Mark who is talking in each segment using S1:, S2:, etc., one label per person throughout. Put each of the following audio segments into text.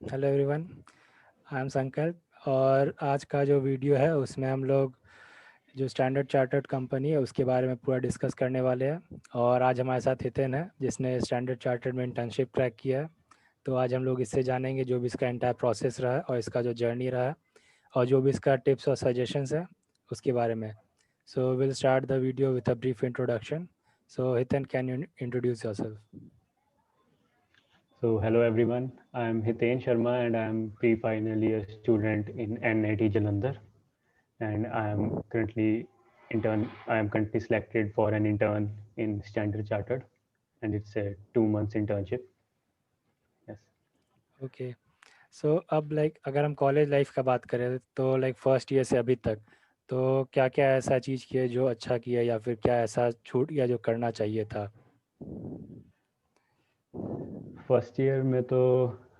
S1: Hello everyone, I am संकल्प और आज का जो वीडियो है उसमें हम लोग जो स्टैंडर्ड चार्टर्ड कंपनी है उसके बारे में पूरा डिस्कस करने वाले हैं। और आज हमारे साथ हितेन है जिसने स्टैंडर्ड चार्टर्ड में इंटर्नशिप क्रैक किया है। तो आज हम लोग इससे जानेंगे जो भी इसका एंटायर प्रोसेस रहा है और इसका जो जर्नी रहा है और जो भी इसका टिप्स और सजेशंस है उसके बारे में। So will start the video with a brief introduction. So Hiten, can you introduce yourself?
S2: So hello everyone, I am Hiten Sharma and I am pre-final year student in NIT Jalandhar and I am currently selected for an intern in Standard Chartered and it's a 2 months internship. Yes.
S1: Okay. So अब अगर हम college life का बात करें तो first year से अभी तक तो क्या क्या ऐसा चीज़ किया जो अच्छा किया या फिर क्या ऐसा छूट गया जो करना चाहिए था?
S2: फर्स्ट ईयर में तो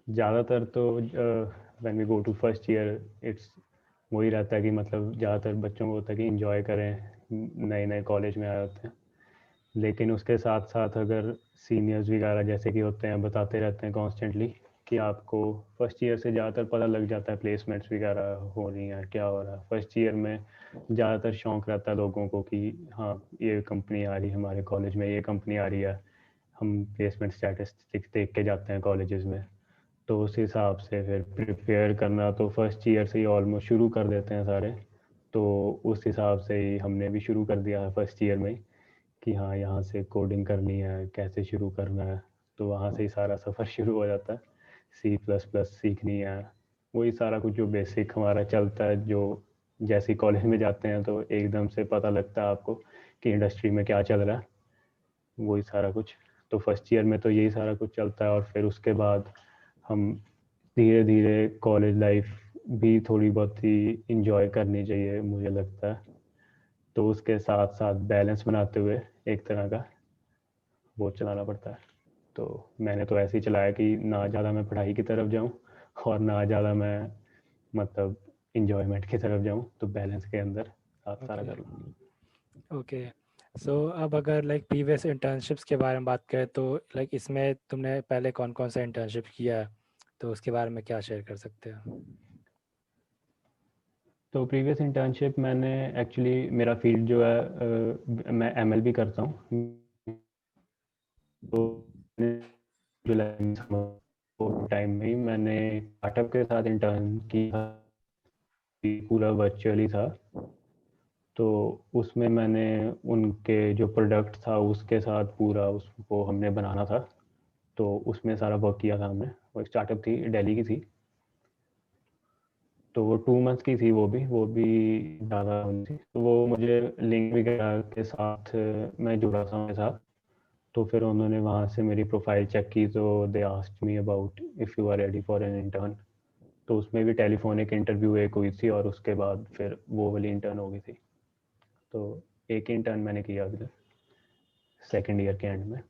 S2: ज़्यादातर तो when we go to first year it's वही रहता है कि मतलब ज़्यादातर बच्चों को होता है कि इंजॉय करें, नए नए कॉलेज में आए होते हैं। लेकिन उसके साथ साथ अगर सीनियर्स वगैरह जैसे कि होते हैं बताते रहते हैं कॉन्स्टेंटली कि आपको फर्स्ट ईयर से ज़्यादातर पता लग जाता है प्लेसमेंट्स वगैरह हो रही हैं, क्या हो रहा है। फर्स्ट ईयर में ज़्यादातर शौक रहता है लोगों को कि हाँ ये कंपनी आ रही है हमारे कॉलेज में, ये कंपनी आ रही है, हम प्लेसमेंट स्टैटिस्टिक्स देख के जाते हैं कॉलेजेस में। तो उस हिसाब से फिर प्रिपेयर करना तो फर्स्ट ईयर से ही ऑलमोस्ट शुरू कर देते हैं सारे। तो उस हिसाब से ही हमने भी शुरू कर दिया है फर्स्ट ईयर में ही कि हाँ यहाँ से कोडिंग करनी है, कैसे शुरू करना है। तो वहाँ से ही सारा सफ़र शुरू हो जाता है। सी प्लस प्लस सीखनी है, वही सारा कुछ जो बेसिक हमारा चलता है, जो जैसे कॉलेज में जाते हैं तो एकदम से पता लगता है आपको कि इंडस्ट्री में क्या चल रहा है, वही सारा कुछ। तो फर्स्ट ईयर में तो यही सारा कुछ चलता है और फिर उसके बाद हम धीरे धीरे कॉलेज लाइफ भी थोड़ी बहुत ही इंजॉय करनी चाहिए मुझे लगता है। तो उसके साथ साथ बैलेंस बनाते हुए एक तरह का वो चलाना पड़ता है। तो मैंने तो ऐसे ही चलाया कि ना ज़्यादा मैं पढ़ाई की तरफ जाऊँ और ना ज़्यादा मैं मतलब इंजॉयमेंट की तरफ जाऊँ, तो बैलेंस के अंदर साथ सारा
S1: ओके।
S2: कर लूँ।
S1: ओके। सो अब अगर प्रीवियस इंटर्नशिप्स के बारे में बात करें तो इसमें तुमने पहले कौन कौन सा इंटर्नशिप किया है, तो उसके बारे में क्या शेयर कर सकते हैं?
S2: तो प्रीवियस इंटर्नशिप मैंने एक्चुअली मेरा फील्ड जो है मैं एमएल भी करता हूँ। तो जुलाई टाइम में ही मैंने स्टार्टअप के साथ इंटर्न किया, पूरा वर्चुअली था। तो उसमें मैंने उनके जो प्रोडक्ट था उसके साथ पूरा उसको हमने बनाना था। तो उसमें सारा वर्क किया था हमने। वो स्टार्टअप थी, दिल्ली की थी। तो वो 2 मंथ्स की थी, वो भी ज़्यादा नहीं थी। तो वो मुझे लिंक वगैरह के साथ मैं जुड़ा था उनके साथ। तो फिर उन्होंने वहाँ से मेरी प्रोफाइल चेक की, तो they asked me about if you are ready for an intern. तो उसमें भी टेलीफोनिक इंटरव्यू एक हुई थी और उसके बाद फिर वो वाली इंटर्न हो गई थी। तो एक इंटर्न मैंने किया अभी तक सेकेंड ईयर के एंड में।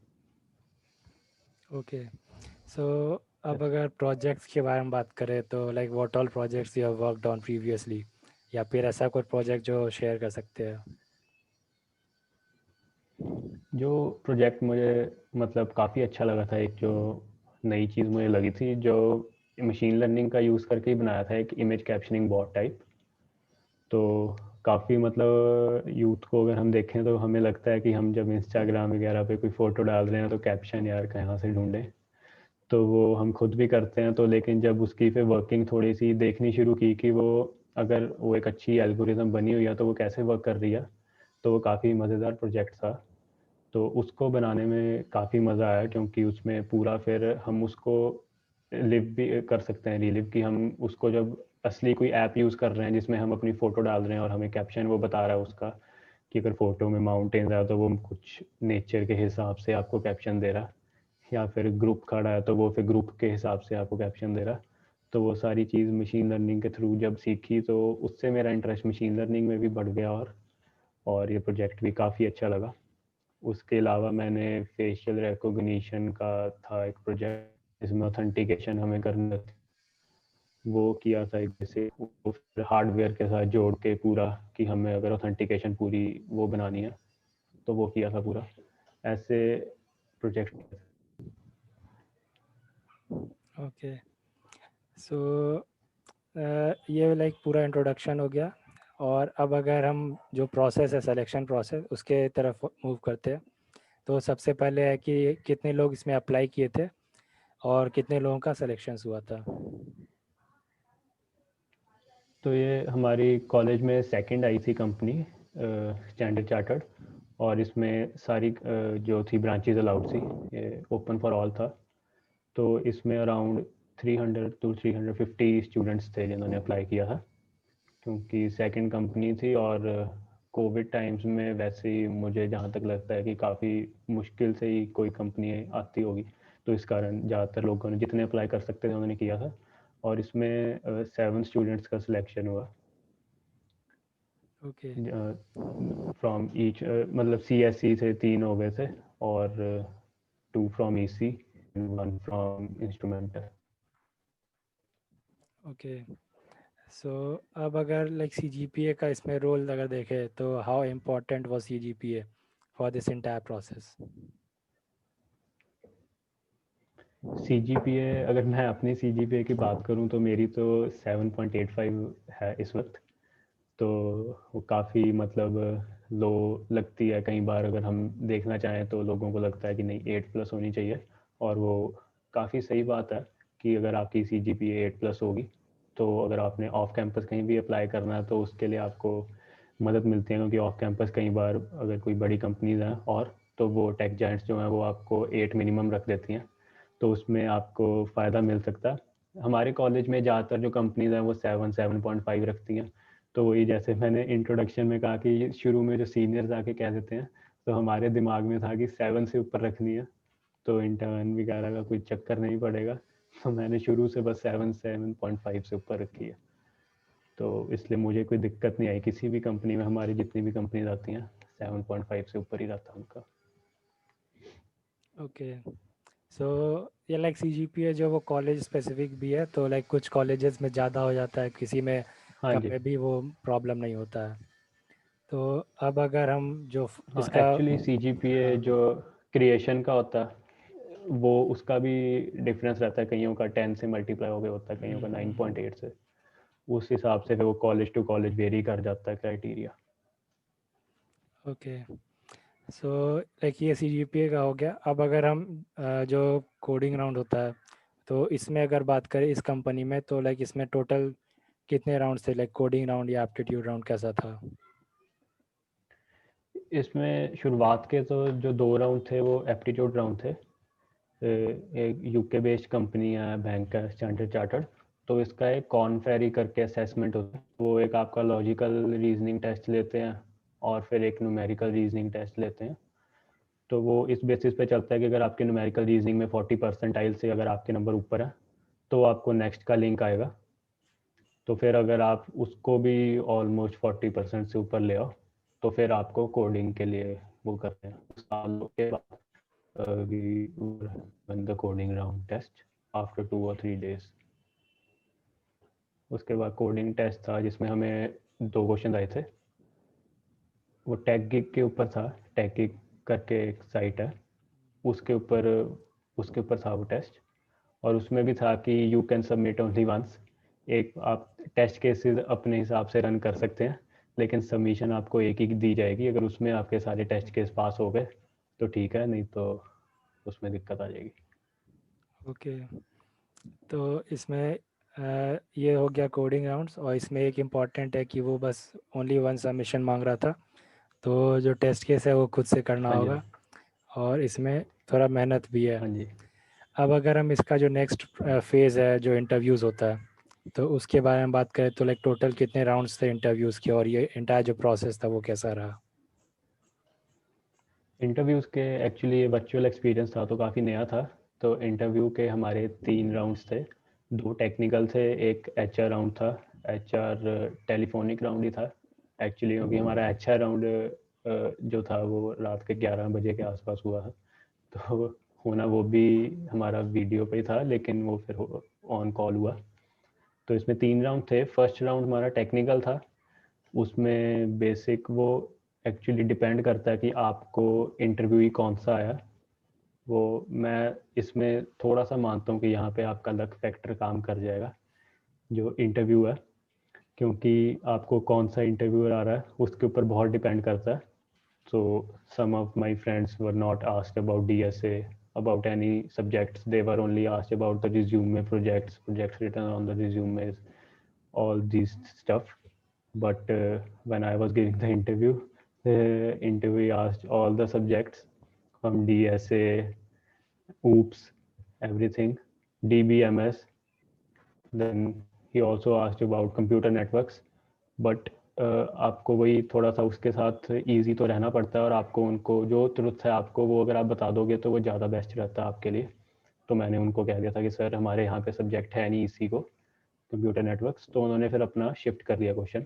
S1: ओके। सो अब अगर प्रोजेक्ट्स के बारे में बात करें तो what all projects you have worked on previously, या फिर ऐसा कोई प्रोजेक्ट जो शेयर कर सकते हैं?
S2: जो प्रोजेक्ट मुझे मतलब काफ़ी अच्छा लगा था, एक जो नई चीज़ मुझे लगी थी, जो मशीन लर्निंग का यूज़ करके ही बनाया था, एक इमेज कैप्शनिंग बॉट टाइप। तो काफ़ी मतलब यूथ को अगर हम देखें तो हमें लगता है कि हम जब इंस्टाग्राम वगैरह पे कोई फ़ोटो डाल रहे हैं तो कैप्शन यार कहाँ से ढूंढें। तो वो हम खुद भी करते हैं। तो लेकिन जब उसकी फिर वर्किंग थोड़ी सी देखनी शुरू की कि वो अगर वो एक अच्छी एल्गोरिदम बनी हुई है तो वो कैसे वर्क कर रही है, तो वो काफ़ी मज़ेदार प्रोजेक्ट था। तो उसको बनाने में काफ़ी मज़ा आया क्योंकि उसमें पूरा फिर हम उसको लिव भी कर सकते हैं, रिलिव कि हम उसको जब असली कोई ऐप यूज़ कर रहे हैं जिसमें हम अपनी फ़ोटो डाल रहे हैं और हमें कैप्शन वो बता रहा है उसका कि अगर फ़ोटो में माउंटेन्स है तो वो कुछ नेचर के हिसाब से आपको कैप्शन दे रहा है, या फिर ग्रुप खड़ा है तो वो फिर ग्रुप के हिसाब से आपको कैप्शन दे रहा। तो वो सारी चीज़ मशीन लर्निंग के थ्रू जब सीखी तो उससे मेरा इंटरेस्ट मशीन लर्निंग में भी बढ़ गया और ये प्रोजेक्ट भी काफ़ी अच्छा लगा। उसके अलावा मैंने फेशियल रिकॉग्निशन का था एक प्रोजेक्ट जिसमें ऑथेंटिकेशन हमें करना थी, वो किया था। एक जैसे वो फिर हार्डवेयर के साथ जोड़ के पूरा कि हमें अगर ऑथेंटिकेशन पूरी वो बनानी है तो वो किया था पूरा ऐसे प्रोजेक्ट।
S1: ओके। सो ये लाइक पूरा इंट्रोडक्शन हो गया। और अब अगर हम जो प्रोसेस है सिलेक्शन प्रोसेस उसके तरफ मूव करते हैं, तो सबसे पहले है कि कितने लोग इसमें अप्लाई किए थे और कितने लोगों का सिलेक्शन हुआ था।
S2: तो ये हमारी कॉलेज में सेकंड आई थी कंपनी स्टैंडर्ड चार्टर्ड, और इसमें सारी जो थी ब्रांचेज अलाउड थी, ये ओपन फॉर ऑल था। तो इसमें अराउंड 300 टू 350 स्टूडेंट्स थे जिन्होंने अप्लाई किया था, क्योंकि सेकंड कंपनी थी। और कोविड टाइम्स में वैसे ही मुझे जहाँ तक लगता है कि काफ़ी मुश्किल से ही कोई कंपनी आती होगी, तो इस कारण ज़्यादातर लोगों ने जितने अप्लाई कर सकते थे उन्होंने किया था, और इसमें 7 स्टूडेंट्स का सिलेक्शन हुआ
S1: ओके।
S2: From each. मतलब CSE से 3 हो गए थे, और 2 from EC and 1 from instrumental.
S1: Okay. So अब अगर लाइक सीजीपीए का इसमें रोल अगर देखें तो how important was CGPA for this entire process.
S2: CGPA, अगर मैं अपनी CGPA की बात करूं तो मेरी तो 7.85 है इस वक्त। तो वो काफ़ी मतलब लो लगती है कई बार। अगर हम देखना चाहें तो लोगों को लगता है कि नहीं 8+ होनी चाहिए, और वो काफ़ी सही बात है कि अगर आपकी CGPA 8+ होगी तो अगर आपने ऑफ कैंपस कहीं भी अप्लाई करना है तो उसके लिए आपको मदद मिलती है, क्योंकि ऑफ कैंपस कई बार अगर कोई बड़ी कंपनीज हैं और तो वो टेक जायंट्स जो हैं वो आपको 8 मिनिमम रख देती हैं, तो उसमें आपको फ़ायदा मिल सकता है। हमारे कॉलेज में ज़्यादातर जो कंपनीज हैं वो 7.5 रखती हैं। तो वही जैसे मैंने इंट्रोडक्शन में कहा कि शुरू में जो सीनियर्स आके कह देते हैं, तो हमारे दिमाग में था कि 7 से ऊपर रखनी है, तो इंटर्न वगैरह का कोई चक्कर नहीं पड़ेगा। तो मैंने शुरू से बस 7.5 से ऊपर रखी है। तो इसलिए मुझे कोई दिक्कत नहीं आई किसी भी कंपनी में। हमारी जितनी भी कंपनीज आती हैं 7.5 से ऊपर ही रहता है उनका।
S1: ओके। सो ये लाइक सीजीपीए जो वो कॉलेज स्पेसिफिक भी है, तो लाइक कुछ कॉलेजेस में ज़्यादा हो जाता है, किसी में
S2: हाँ
S1: कम
S2: जी।
S1: में भी वो प्रॉब्लम नहीं होता है। तो अब अगर हम जो
S2: हाँ,
S1: इसका
S2: एक्चुअली CGPA
S1: हाँ।
S2: जो क्रिएशन का होता है वो उसका भी डिफरेंस रहता है। कईयों का 10 से मल्टीप्लाई हो गया होता है, कईयों का 9.8 से। उस हिसाब से फिर वो कॉलेज टू कॉलेज वेरी कर जाता है क्राइटेरिया।
S1: ओके। सो लाइक ये सीजीपीए का हो गया। अब अगर हम जो कोडिंग राउंड होता है, तो इसमें अगर बात करें इस कंपनी में, तो लाइक इसमें टोटल कितने राउंड थे, लाइक कोडिंग राउंड या एप्टीट्यूड राउंड कैसा था।
S2: इसमें शुरुआत के तो जो 2 राउंड थे वो एप्टीट्यूड राउंड थे। एक यूके बेस्ड कंपनी है, बैंक है स्टैंडर्ड चार्टर्ड। तो इसका एक कॉर्न फेरी करके असेसमेंट होता है। वो एक आपका लॉजिकल रीजनिंग टेस्ट लेते हैं, और फिर एक न्यूमेरिकल रीजनिंग टेस्ट लेते हैं। तो वो इस बेसिस पे चलता है कि अगर आपके न्यूमेरिकल रीजनिंग में 40% से अगर आपके नंबर ऊपर है तो आपको नेक्स्ट का लिंक आएगा। तो फिर अगर आप उसको भी ऑलमोस्ट 40% से ऊपर ले आओ तो फिर आपको कोडिंग के लिए वो करते हैं। साल के बाद we run the coding round test after 2 और 3 days। उसके बाद कोडिंग टेस्ट था जिसमें हमें 2 क्वेश्चन आए थे। वो टेक गिग के ऊपर था। टेक गिग करके एक साइट है, उसके ऊपर उसके ऊपर था वो टेस्ट। और उसमें भी था कि you can submit only once. एक आप टेस्ट केसेस अपने हिसाब से रन कर सकते हैं, लेकिन सबमिशन आपको एक ही दी जाएगी। अगर उसमें आपके सारे टेस्ट केस पास हो गए तो ठीक है, नहीं तो उसमें दिक्कत आ जाएगी।
S1: ओके। तो इसमें ये हो गया कोडिंग राउंड्स, और इसमें एक इम्पॉर्टेंट है कि वो बस ओनली वन सबमिशन मांग रहा था, तो जो टेस्ट केस है वो खुद से करना
S2: हाँ जी।
S1: होगा, और इसमें थोड़ा मेहनत भी है।
S2: हाँ जी।
S1: अब अगर हम इसका जो नेक्स्ट फेज़ है जो इंटरव्यूज़ होता है, तो उसके बारे में बात करें तो लाइक टोटल कितने राउंड्स थे इंटरव्यूज़ के, और ये इंटायर जो प्रोसेस था वो कैसा रहा।
S2: इंटरव्यूज़ के एक्चुअली ये वर्चुअल एक्सपीरियंस था तो काफ़ी नया था। तो इंटरव्यू के हमारे 3 राउंड्स थे। 2 टेक्निकल थे, एक HR राउंड था। HR टेलीफोनिक राउंड ही था एक्चुअली, क्योंकि हमारा HR राउंड जो था वो रात के 11 बजे के आसपास हुआ था। तो होना वो भी हमारा वीडियो पे ही था, लेकिन वो फिर ऑन कॉल हुआ। तो इसमें 3 राउंड थे। फर्स्ट राउंड हमारा टेक्निकल था। उसमें बेसिक वो एक्चुअली डिपेंड करता है कि आपको इंटरव्यू ही कौन सा आया। वो मैं इसमें थोड़ा सा मानता हूँ कि यहाँ पे आपका लक फैक्टर काम कर जाएगा, जो इंटरव्यू है, क्योंकि आपको कौन सा इंटरव्यूअर आ रहा है उसके ऊपर बहुत डिपेंड करता है. So some of my friends were not asked about DSA, about any subjects. They were only asked about the resume projects written on the resumes, all these stuff. But when I was giving the interview asked all the subjects from DSA, OOPS, everything, DBMS. Then he also asked about computer networks. But आपको वही थोड़ा सा उसके साथ easy तो रहना पड़ता है, और आपको उनको जो ट्रुथ है आपको वो अगर आप बता दोगे तो वो ज़्यादा बेस्ट रहता है आपके लिए. तो मैंने उनको कह दिया था कि सर हमारे यहाँ पे सब्जेक्ट है नहीं इसी को, कंप्यूटर नेटवर्क्स. तो उन्होंने फिर अपना शिफ्ट कर दिया क्वेश्चन.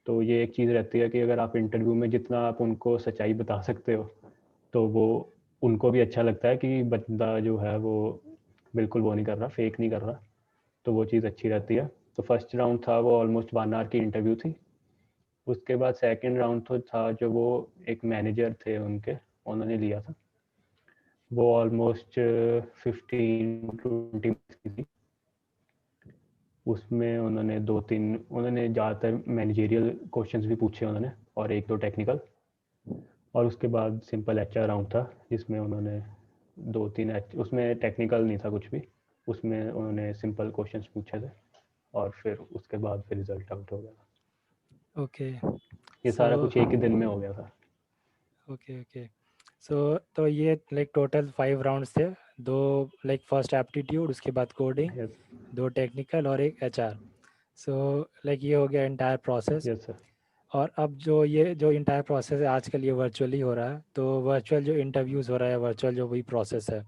S2: तो ये एक चीज़ रहती है कि अगर आप इंटरव्यू में जितना आप उनको सच्चाई बता सकते हो तो वो उनको भी अच्छा लगता है कि बंदा जो है वो बिल्कुल वो नहीं कर रहा, फेक नहीं कर रहा. तो वो चीज़ अच्छी रहती है. तो फर्स्ट राउंड था वो ऑलमोस्ट 1 आवर की इंटरव्यू थी. उसके बाद सेकंड राउंड तो था जो वो एक मैनेजर थे उनके, उन्होंने लिया था. वो ऑलमोस्ट 15-20 मिनट्स की थी. उसमें उन्होंने ज़्यादातर मैनेजेरियल क्वेश्चंस भी पूछे उन्होंने, और एक दो टेक्निकल. और उसके बाद सिंपल एचआर राउंड था जिसमें उन्होंने 2-3 उसमें टेक्निकल नहीं था कुछ भी. उसमें उन्होंने सिंपल क्वेश्चंस पूछे थे, और फिर उसके बाद फिर रिजल्ट आउट हो गया.
S1: ओके.
S2: ये सारा
S1: सो
S2: कुछ एक ही दिन में हो गया था.
S1: Okay okay. सो तो ये लाइक टोटल 5 राउंड्स थे. 2 लाइक फर्स्ट एप्टीट्यूड, उसके बाद कोडिंग,
S2: यस.
S1: 2 टेक्निकल और 1 एचआर. सो लाइक ये हो गया इंटायर प्रोसेस.
S2: Yes sir.
S1: और अब जो इंटायर प्रोसेस है आजकल ये वर्चुअली हो रहा है, तो वर्चुअल जो इंटरव्यूज़ हो रहा है, वर्चुअल जो वही प्रोसेस है,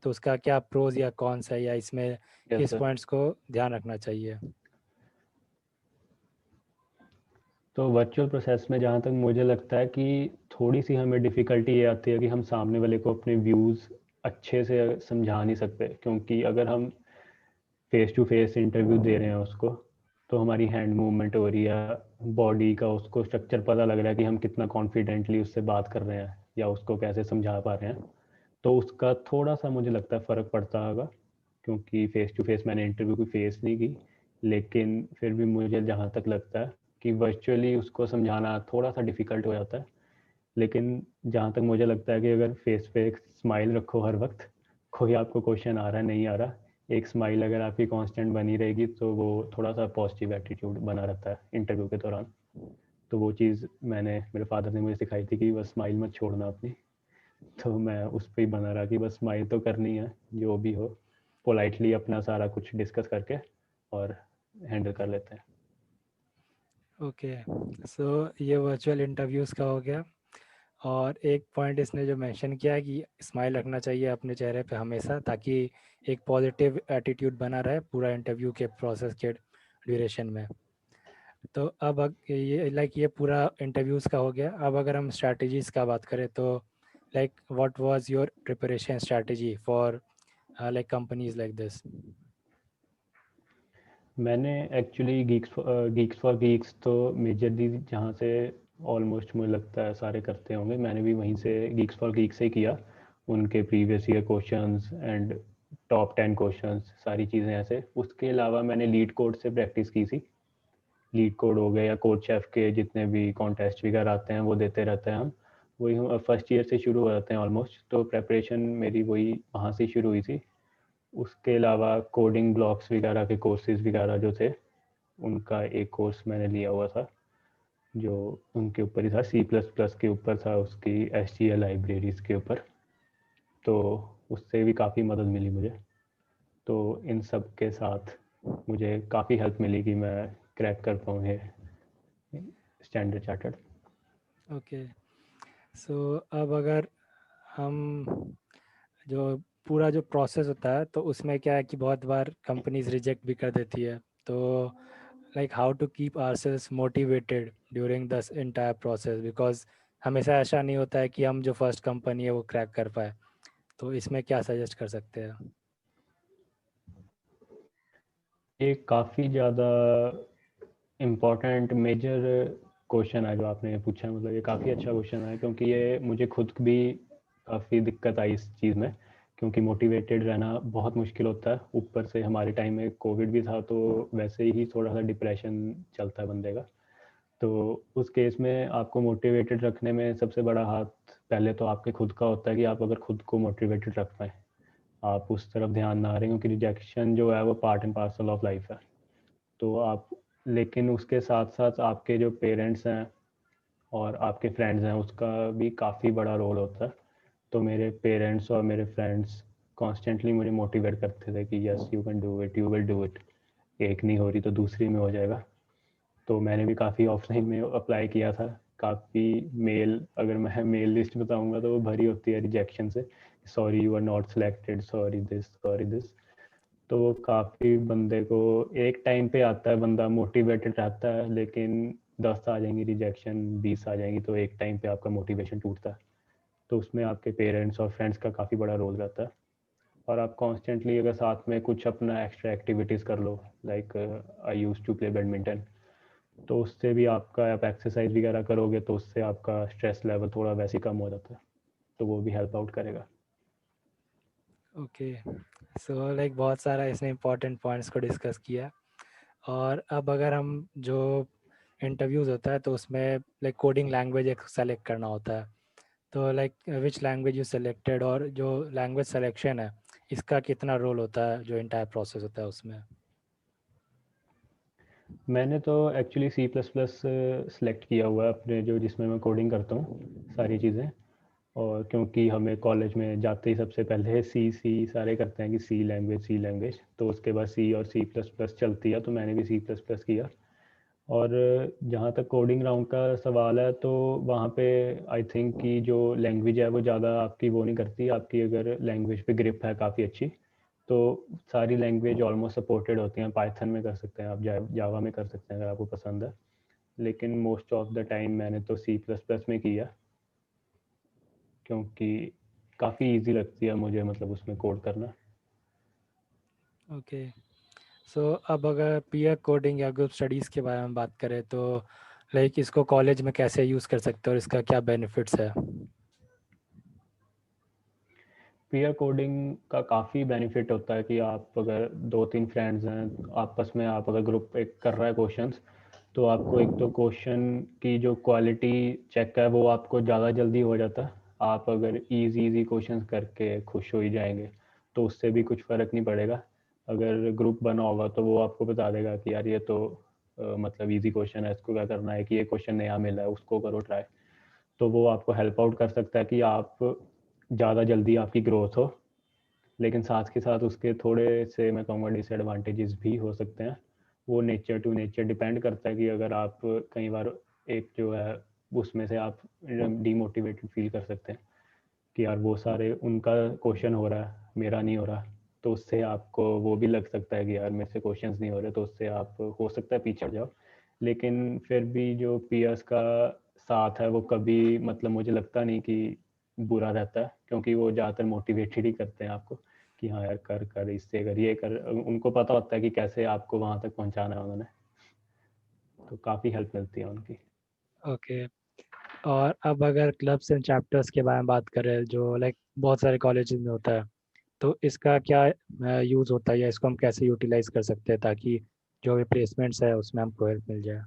S1: तो उसका क्या प्रोज या कॉन्स है, या इसमें
S2: यस
S1: किस
S2: सर.
S1: पॉइंट्स को ध्यान रखना चाहिए?
S2: तो वर्चुअल प्रोसेस में जहाँ तक मुझे लगता है कि थोड़ी सी हमें डिफ़िकल्टी ये आती है कि हम सामने वाले को अपने व्यूज़ अच्छे से समझा नहीं सकते, क्योंकि अगर हम फेस टू फेस इंटरव्यू दे रहे हैं उसको, तो हमारी हैंड मूवमेंट हो रही है, बॉडी का उसको स्ट्रक्चर पता लग रहा है कि हम कितना कॉन्फिडेंटली उससे बात कर रहे हैं या उसको कैसे समझा पा रहे हैं. तो उसका थोड़ा सा मुझे लगता है फ़र्क पड़ता होगा, क्योंकि फ़ेस टू फेस मैंने इंटरव्यू को फेस नहीं की. लेकिन फिर भी मुझे जहाँ तक लगता है कि वर्चुअली उसको समझाना थोड़ा सा डिफ़िकल्ट हो जाता है. लेकिन जहाँ तक मुझे लगता है कि अगर फेस पे एक स्माइल रखो हर वक्त, कोई आपको क्वेश्चन आ रहा है नहीं आ रहा, एक स्माइल अगर आपकी कांस्टेंट बनी रहेगी तो वो थोड़ा सा पॉजिटिव एटीट्यूड बना रहता है इंटरव्यू के दौरान. तो वो चीज़ मेरे फादर ने मुझे सिखाई थी कि बस स्माइल मत छोड़ना अपनी. तो मैं उस पर ही बना रहा कि बस स्माइल तो करनी है, जो भी हो पोलाइटली अपना सारा कुछ डिस्कस करके और हैंडल कर लेते हैं.
S1: ओके. सो ये वर्चुअल इंटरव्यूज़ का हो गया. और एक पॉइंट इसने जो मेंशन किया है कि स्माइल रखना चाहिए अपने चेहरे पे हमेशा, ताकि एक पॉजिटिव एटीट्यूड बना रहे पूरा इंटरव्यू के प्रोसेस के ड्यूरेशन में. तो अब ये लाइक ये पूरा इंटरव्यूज़ का हो गया. अब अगर हम स्ट्रैटेजीज़ का बात करें तो like what was your preparation strategy for like companies like this?
S2: मैंने एक्चुअली गीक्स फॉर गीक्स तो मेजरली जहाँ से ऑलमोस्ट मुझे लगता है सारे करते होंगे, मैंने भी वहीं से गीक्स फॉर गीक्स से किया. उनके previous year questions and top 10 questions सारी चीज़ें ऐसे. उसके अलावा मैंने लीड कोड से प्रैक्टिस की थी. लीड कोड हो गए या कोड शेफ के जितने भी कॉन्टेस्ट वगैरह आते हैं वो देते रहते हैं हम. वही फर्स्ट ईयर से शुरू हो जाते हैं ऑलमोस्ट. तो प्रेपरेशन मेरी वही वहाँ से शुरू हुई थी. उसके अलावा कोडिंग ब्लॉक्स वगैरह के कोर्सेज वगैरह जो थे, उनका एक कोर्स मैंने लिया हुआ था जो उनके ऊपर ही था, सी प्लस प्लस के ऊपर था, उसकी एस टी एल लाइब्रेरीज के ऊपर. तो उससे भी काफ़ी मदद मिली मुझे. तो इन सब के साथ मुझे काफ़ी हेल्प मिली कि मैं क्रैक कर पाऊँ ये स्टैंडर्ड चार्टर्ड.
S1: ओके. सो अब अगर हम जो पूरा जो प्रोसेस होता है तो उसमें क्या है कि बहुत बार कंपनीज रिजेक्ट भी कर देती है. तो like how to keep ourselves motivated during this entire process, because हमेशा ऐसा नहीं होता है कि हम जो फर्स्ट कंपनी है वो क्रैक कर पाए. तो इसमें क्या सजेस्ट कर सकते हैं?
S2: ये काफ़ी ज़्यादा इम्पोर्टेंट मेजर क्वेश्चन है जो आपने पूछा है. मतलब ये काफ़ी अच्छा क्वेश्चन है, क्योंकि ये मुझे खुद भी काफ़ी दिक्कत आई इस चीज़ में, क्योंकि मोटिवेटेड रहना बहुत मुश्किल होता है। ऊपर से हमारे टाइम में कोविड भी था, तो वैसे ही थोड़ा सा डिप्रेशन चलता है बंदे का। तो उस केस में आपको मोटिवेटेड रखने में सबसे बड़ा हाथ पहले तो आपके खुद का होता है कि आप अगर खुद को मोटिवेटेड रख पाएँ, आप उस तरफ ध्यान ना रहे, क्योंकि रिजेक्शन जो है वो part and parcel of life है। तो आप, लेकिन उसके साथ साथ आपके जो पेरेंट्स हैं और आपके फ्रेंड्स हैं, उसका भी काफ़ी बड़ा रोल होता है। तो मेरे पेरेंट्स और मेरे फ्रेंड्स कॉन्स्टेंटली मुझे मोटिवेट करते थे कि yes you can do it, you will do it. एक नहीं हो रही तो दूसरी में हो जाएगा। तो मैंने भी काफ़ी ऑफलाइन में अप्लाई किया था। काफ़ी मेल, अगर मैं मेल लिस्ट बताऊंगा तो वो भरी होती है रिजेक्शन से। Sorry you are not selected, sorry this, sorry this. तो वो काफ़ी बंदे को एक टाइम पे आता है, बंदा मोटिवेटेड रहता है, लेकिन 10 आ जाएंगी रिजेक्शन, 20 आ जाएंगी, तो एक टाइम पे आपका मोटिवेशन टूटता है। तो उसमें आपके पेरेंट्स और फ्रेंड्स का काफ़ी बड़ा रोल रहता है। और आप कॉन्स्टेंटली अगर साथ में कुछ अपना एक्स्ट्रा एक्टिविटीज़ कर लो, like I used to play badminton, तो उससे भी आपका, आप एक्सरसाइज वगैरह करोगे तो उससे आपका स्ट्रेस लेवल थोड़ा वैसे ही कम हो जाता है। तो वो भी हेल्प आउट करेगा।
S1: ओके, सो लाइक बहुत सारा इसने इम्पोर्टेंट पॉइंट्स को डिस्कस किया। और अब अगर हम जो इंटरव्यूज़ होता है तो उसमें लाइक कोडिंग लैंग्वेज एक सेलेक्ट करना होता है, तो like which language you selected, और जो लैंग्वेज सिलेक्शन है इसका कितना रोल होता है जो इंटायर प्रोसेस होता है उसमें?
S2: मैंने तो actually C plus plus select किया हुआ है अपने, जो जिसमें मैं कोडिंग करता हूँ सारी चीज़ें। और क्योंकि हमें कॉलेज में जाते ही सबसे पहले सी सी सारे करते हैं कि सी लैंग्वेज, सी लैंग्वेज, तो उसके बाद सी और सी प्लस प्लस चलती है, तो मैंने भी सी प्लस प्लस किया। और जहाँ तक कोडिंग राउंड का सवाल है, तो वहाँ पे आई थिंक कि जो लैंग्वेज है वो ज़्यादा आपकी वो नहीं करती। आपकी अगर लैंग्वेज पे ग्रिप है काफ़ी अच्छी, तो सारी लैंग्वेज ऑलमोस्ट सपोर्टेड होती हैं। पाइथन में कर सकते हैं आप, जावा में कर सकते हैं अगर आपको पसंद है। लेकिन मोस्ट ऑफ द टाइम मैंने तो सी प्लस प्लस में किया, क्योंकि काफ़ी इजी लगती है मुझे, मतलब उसमें कोड करना।
S1: ओके, सो अब अगर पीयर कोडिंग या ग्रुप स्टडीज़ के बारे में बात करें तो लाइक इसको कॉलेज में कैसे यूज़ कर सकते हैं और इसका क्या बेनिफिट्स है?
S2: पीयर कोडिंग का काफ़ी बेनिफिट होता है कि आप अगर 2-3 फ्रेंड्स हैं आपस में, आप अगर ग्रुप एक कर रहा है क्वेश्चंस, तो आपको एक तो क्वेश्चन की जो क्वालिटी चेक है वो आपको ज़्यादा जल्दी हो जाता है। आप अगर इजी इजी क्वेश्चंस करके खुश हो ही जाएंगे, तो उससे भी कुछ फ़र्क नहीं पड़ेगा। अगर ग्रुप बना होगा तो वो आपको बता देगा कि यार ये तो मतलब इजी क्वेश्चन है, इसको क्या करना है, कि ये क्वेश्चन नया मिला है, उसको करो ट्राई। तो वो आपको हेल्प आउट कर सकता है कि आप ज़्यादा जल्दी आपकी ग्रोथ हो। लेकिन साथ के साथ उसके थोड़े से, मैं कहूँगा, डिसएडवांटेजेस भी हो सकते हैं। वो नेचर टू नेचर डिपेंड करता है कि अगर आप कई बार एक जो है उसमें से आप डीमोटिवेटेड फील कर सकते हैं कि यार वो सारे उनका क्वेश्चन हो रहा है, मेरा नहीं हो रहा। तो उससे आपको वो भी लग सकता है कि यार मेरे से क्वेश्चंस नहीं हो रहे, तो उससे आप हो सकता है पीछे हट जाओ। लेकिन फिर भी जो पीयर्स का साथ है वो कभी, मतलब मुझे लगता नहीं कि बुरा रहता है, क्योंकि वो ज़्यादातर मोटिवेटेड ही करते हैं आपको कि हाँ यार कर कर, इससे कर, ये कर। उनको पता होता है कि कैसे आपको वहाँ तक पहुँचाना है उन्होंने। तो काफ़ी हेल्प मिलती है उनकी।
S1: ओके, और अब अगर क्लब्स एंड चैप्टर्स के बारे में बात करें जो लाइक बहुत सारे कॉलेजेस में होता है, तो इसका क्या यूज़ होता है या इसको हम कैसे यूटिलाइज कर सकते हैं ताकि जो भी प्लेसमेंट्स है उसमें हमको हेल्प मिल जाए?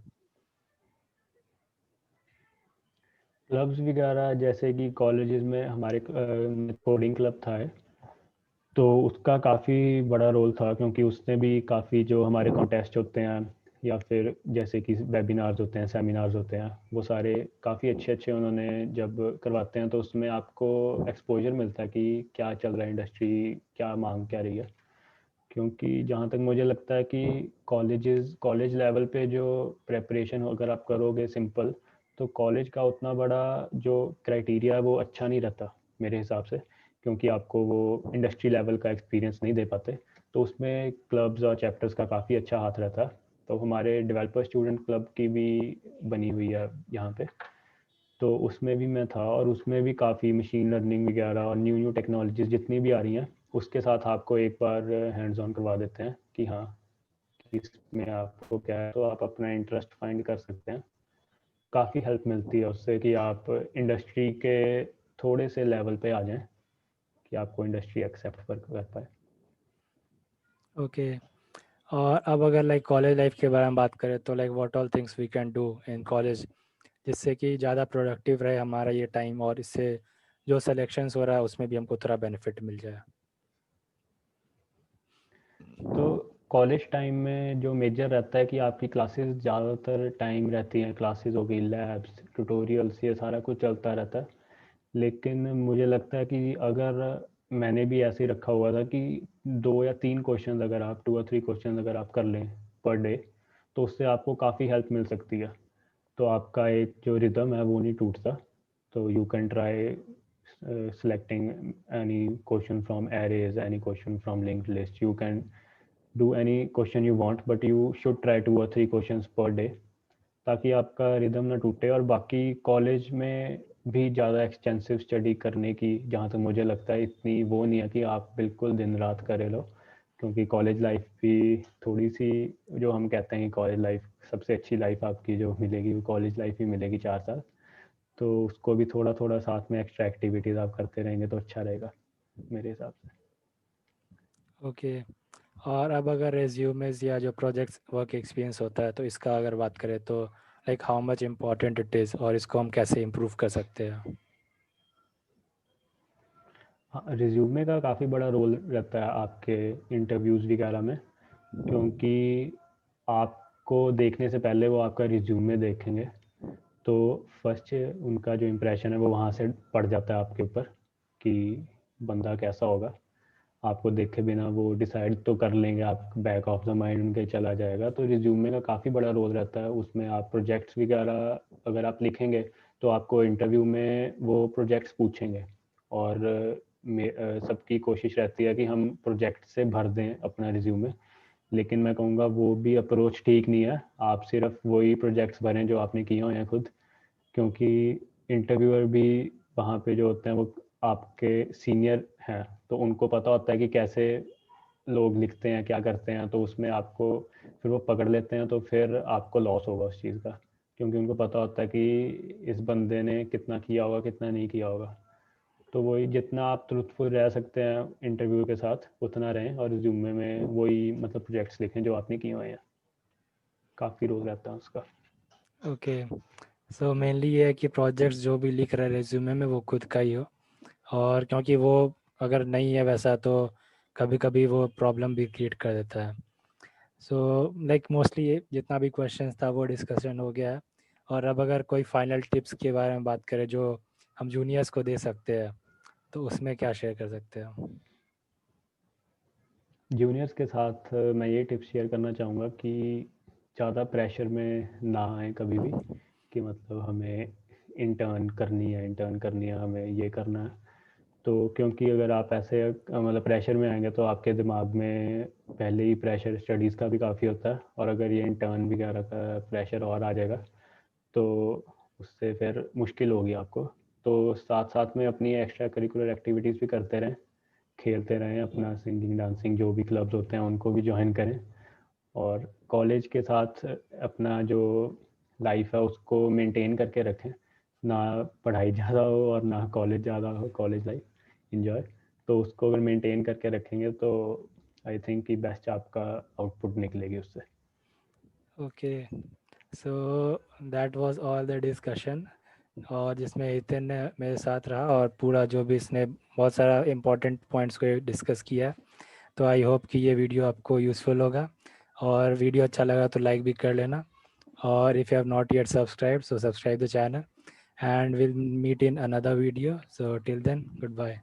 S2: क्लब्स वगैरह जैसे कि कॉलेजेस में हमारे कोडिंग क्लब था है, तो उसका काफ़ी बड़ा रोल था, क्योंकि उसने भी काफ़ी जो हमारे कॉन्टेस्ट होते हैं या फिर जैसे कि वेबिनार्स होते हैं, सेमिनार्स होते हैं, वो सारे काफ़ी अच्छे अच्छे उन्होंने जब करवाते हैं, तो उसमें आपको एक्सपोजर मिलता है कि क्या चल रहा है इंडस्ट्री, क्या मांग क्या रही है। क्योंकि जहाँ तक मुझे लगता है कि कॉलेज लेवल पे जो प्रेपरेशन अगर आप करोगे सिंपल, तो कॉलेज का उतना बड़ा जो क्राइटेरिया है वो अच्छा नहीं रहता मेरे हिसाब से, क्योंकि आपको वो इंडस्ट्री लेवल का एक्सपीरियंस नहीं दे पाते। तो उसमें क्लब्स और चैप्टर्स का काफ़ी अच्छा हाथ रहता है। तो हमारे डेवलपर स्टूडेंट क्लब की भी बनी हुई है यहाँ पे, तो उसमें भी मैं था, और उसमें भी काफ़ी मशीन लर्निंग वगैरह और न्यू न्यू टेक्नोलॉजीज जितनी भी आ रही हैं, उसके साथ आपको एक बार हैंड्स ऑन करवा देते हैं कि हाँ कि इसमें आपको क्या है, तो आप अपना इंटरेस्ट फाइंड कर सकते हैं। काफ़ी हेल्प मिलती है उससे कि आप इंडस्ट्री के थोड़े से लेवल पे आ जाएं, कि आपको इंडस्ट्री एक्सेप्ट कर पाए।
S1: ओके, और अब अगर लाइक कॉलेज लाइफ के बारे में बात करें तो like what all things we can do in college जिससे कि ज़्यादा प्रोडक्टिव रहे हमारा ये टाइम, और इससे जो सिलेक्शंस हो रहा है उसमें भी हमको थोड़ा बेनिफिट मिल जाए।
S2: तो कॉलेज टाइम में जो मेजर रहता है कि आपकी क्लासेस ज़्यादातर टाइम रहती हैं, क्लासेस हो गई, लैब्स, ट्यूटोरियल्स, ये सारा कुछ चलता रहता है। लेकिन मुझे लगता है कि अगर मैंने भी ऐसे ही रखा हुआ था कि 2 या 3 क्वेश्चन अगर आप 2 और 3 क्वेश्चन अगर आप कर लें पर डे, तो उससे आपको काफ़ी हेल्प मिल सकती है। तो आपका एक जो रिदम है वो नहीं टूटता। तो you can try selecting any question from arrays, any question from linked list. You can do any question you want, but you should try 2 or 3 questions per day, ताकि आपका रिदम ना टूटे। और बाकी कॉलेज में भी ज़्यादा एक्सटेंसिव स्टडी करने की, जहाँ तक मुझे लगता है, इतनी वो नहीं है कि आप बिल्कुल दिन रात करे लो, क्योंकि कॉलेज लाइफ भी थोड़ी सी, जो हम कहते हैं कि कॉलेज लाइफ सबसे अच्छी लाइफ आपकी जो मिलेगी वो कॉलेज लाइफ ही मिलेगी 4 साल। तो उसको भी थोड़ा थोड़ा साथ में एक्स्ट्रा एक्टिविटीज़ आप करते रहेंगे तो अच्छा रहेगा मेरे हिसाब से।
S1: ओके, और अब अगर रेज्यूमेज या जो प्रोजेक्ट्स वर्क एक्सपीरियंस होता है तो इसका अगर बात करें तो like how much important it is और इसको हम कैसे इम्प्रूव कर सकते हैं?
S2: हाँ, रिज्यूमे का काफ़ी बड़ा रोल रहता है आपके इंटरव्यूज़ वगैरह में, क्योंकि आपको देखने से पहले वो आपका रिज्यूमे देखेंगे, तो फर्स्ट उनका जो इम्प्रेशन है वो वहाँ से पड़ जाता है आपके ऊपर कि बंदा कैसा होगा। आपको देखे बिना वो डिसाइड तो कर लेंगे, आप बैक ऑफ द माइंड उनके चला जाएगा। तो रिज्यूमे का काफ़ी बड़ा रोल रहता है उसमें। आप प्रोजेक्ट्स वगैरह अगर आप लिखेंगे तो आपको इंटरव्यू में वो प्रोजेक्ट्स पूछेंगे, और सबकी कोशिश रहती है कि हम प्रोजेक्ट से भर दें अपना रिज्यूमे। लेकिन मैं कहूँगा वो भी अप्रोच ठीक नहीं है। आप सिर्फ वही प्रोजेक्ट्स भरें जो आपने किए हुए हैं खुद, क्योंकि इंटरव्यूअर भी वहाँ पे जो होते हैं वो आपके सीनियर हैं, तो उनको पता होता है कि कैसे लोग लिखते हैं, क्या करते हैं। तो उसमें आपको फिर वो पकड़ लेते हैं, तो फिर आपको लॉस होगा उस चीज़ का, क्योंकि उनको पता होता है कि इस बंदे ने कितना किया होगा, कितना नहीं किया होगा। तो वही, जितना आप ट्रूथफुल रह सकते हैं इंटरव्यू के साथ उतना रहें, और रिज्यूमे में वही मतलब प्रोजेक्ट्स लिखें जो आपने किए हुए हैं। काफ़ी रोल रहता है उसका।
S1: ओके, सो मेनली ये है कि प्रोजेक्ट्स जो भी लिख रहे हैं रेज्यूमे में वो खुद का ही हो, और क्योंकि वो अगर नहीं है वैसा तो कभी कभी वो प्रॉब्लम भी क्रिएट कर देता है। सो लाइक मोस्टली ये जितना भी क्वेश्चंस था वो डिस्कशन हो गया है। और अब अगर कोई फाइनल टिप्स के बारे में बात करें जो हम जूनियर्स को दे सकते हैं तो उसमें क्या शेयर कर सकते हैं?
S2: जूनियर्स के साथ मैं ये टिप्स शेयर करना चाहूँगा कि ज़्यादा प्रेशर में ना आए कभी भी, कि मतलब हमें इंटर्न करनी है, हमें ये करना है। तो क्योंकि अगर आप ऐसे मतलब प्रेशर में आएंगे तो आपके दिमाग में पहले ही प्रेशर स्टडीज़ का भी काफ़ी होता है, और अगर ये इंटर्न वगैरह का प्रेशर और आ जाएगा तो उससे फिर मुश्किल होगी आपको। तो साथ साथ में अपनी एक्स्ट्रा करिकुलर एक्टिविटीज़ भी करते रहें, खेलते रहें, अपना सिंगिंग डांसिंग जो भी क्लब्स होते हैं उनको भी ज्वाइन करें। और कॉलेज के साथ अपना जो लाइफ है उसको मेंटेन करके रखें, ना पढ़ाई ज़्यादा हो और ना कॉलेज ज़्यादा हो, कॉलेज लाइफ इंजॉय। तो उसको अगर मेंटेन करके रखेंगे तो आई थिंक कि बेस्ट आपका आउटपुट निकलेगी उससे।
S1: Okay, so that was all the discussion, और जिसमें हितेन ने मेरे साथ रहा और पूरा जो भी इसने बहुत सारा इम्पोर्टेंट पॉइंट्स को डिस्कस किया है। तो आई होप कि ये वीडियो आपको यूज़फुल होगा, और वीडियो अच्छा लगा तो लाइक भी कर लेना, और if you have not yet subscribe so subscribe the channel, and we'll meet in another video. So till then, goodbye.